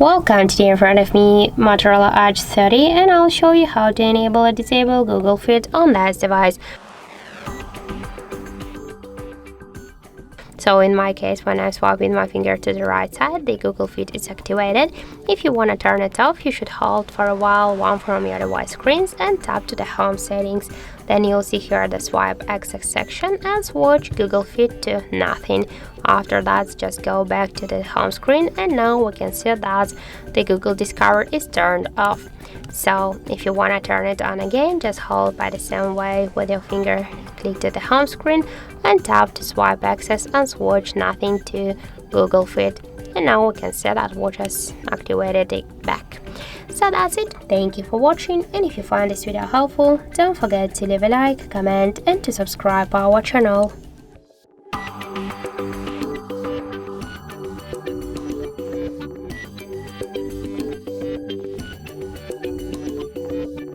Welcome. Today in front of me Motorola Edge 30, and I'll show you how to enable or disable Google Fit on this device. So in my case, when I'm swiping my finger to the right side, the Google Fit is activated. If you want to turn it off, you should hold for a while one from your device screens and tap to the home settings. Then you'll see here the swipe access section and switch Google Fit to nothing. After that, just go back to the home screen, and now we can see that the Google Discover is turned off. So if you want to turn it on again, just hold by the same way with your finger, click to the home screen and tap to swipe access and switch nothing to Google Fit. And now we can see that we just activated it back. So that's it. Thank you for watching, and if you find this video helpful, don't forget to leave a like, comment and to subscribe our channel.